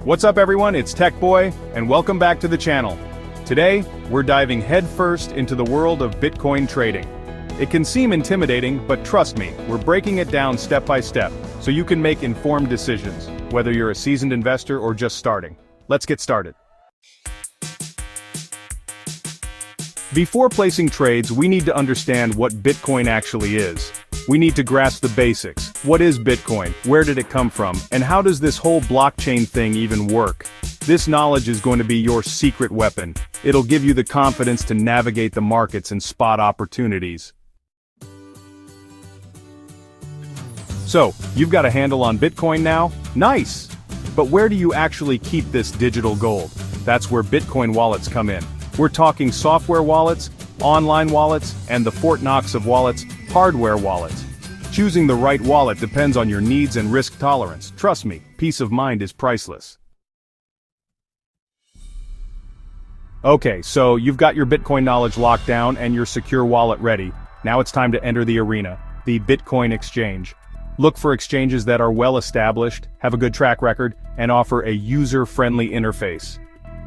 What's up everyone, it's Tech Boy, and welcome back to the channel. Today, we're diving headfirst into the world of Bitcoin trading. It can seem intimidating, but trust me, we're breaking it down step by step, so you can make informed decisions, whether you're a seasoned investor or just starting. Let's get started. Before placing trades, we need to understand what Bitcoin actually is. We need to grasp the basics. What is Bitcoin? Where did it come from? And how does this whole blockchain thing even work? This knowledge is going to be your secret weapon. It'll give you the confidence to navigate the markets and spot opportunities. So, you've got a handle on Bitcoin now? Nice! But where do you actually keep this digital gold? That's where Bitcoin wallets come in. We're talking software wallets, online wallets, and the Fort Knox of wallets, hardware wallets. Choosing the right wallet depends on your needs and risk tolerance. Trust me, peace of mind is priceless. Okay, so you've got your Bitcoin knowledge locked down and your secure wallet ready. Now it's time to enter the arena, the Bitcoin exchange. Look for exchanges that are well established, have a good track record, and offer a user-friendly interface.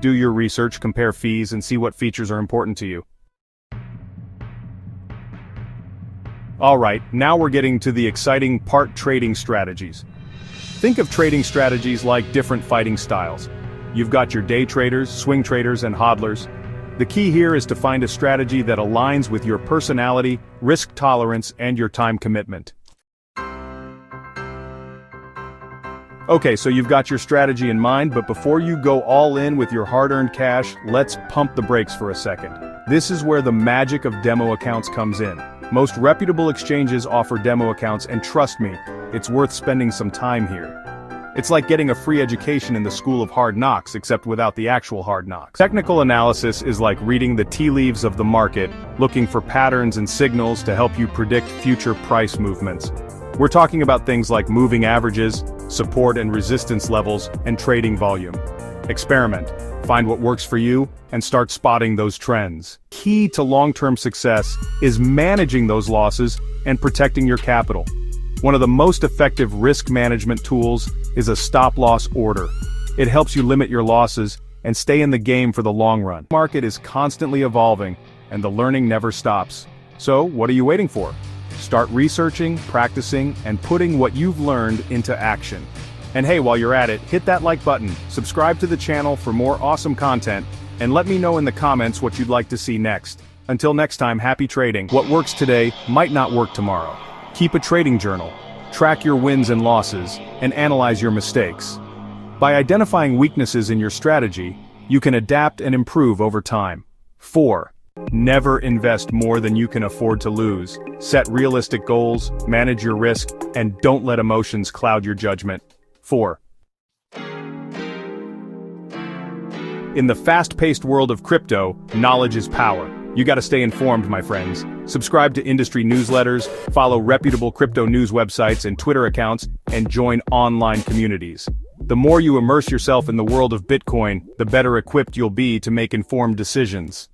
Do your research, compare fees, and see what features are important to you. Alright, now we're getting to the exciting part: trading strategies. Think of trading strategies like different fighting styles. You've got your day traders, swing traders, and hodlers. The key here is to find a strategy that aligns with your personality, risk tolerance, and your time commitment. Okay, so you've got your strategy in mind, but before you go all in with your hard-earned cash, let's pump the brakes for a second. This is where the magic of demo accounts comes in. Most reputable exchanges offer demo accounts, and trust me, it's worth spending some time here. It's like getting a free education in the school of hard knocks, except without the actual hard knocks. Technical analysis is like reading the tea leaves of the market, looking for patterns and signals to help you predict future price movements. We're talking about things like moving averages, support and resistance levels, and trading volume. Experiment, find what works for you, and start spotting those trends. Key to long-term success is managing those losses and protecting your capital. One of the most effective risk management tools is a stop-loss order. It helps you limit your losses and stay in the game for the long run. The market is constantly evolving, and the learning never stops. So, what are you waiting for? Start researching, practicing, and putting what you've learned into action. And hey, while you're at it, hit that like button, subscribe to the channel for more awesome content, and let me know in the comments what you'd like to see next. Until next time, happy trading. What works today might not work tomorrow. Keep a trading journal, track your wins and losses, and analyze your mistakes. By identifying weaknesses in your strategy, you can adapt and improve over time. 4. Never invest more than you can afford to lose. Set realistic goals, manage your risk, and don't let emotions cloud your judgment. 4. In the fast-paced world of crypto, knowledge is power. You gotta stay informed, my friends. Subscribe to industry newsletters, follow reputable crypto news websites and Twitter accounts, and join online communities. The more you immerse yourself in the world of Bitcoin, the better equipped you'll be to make informed decisions.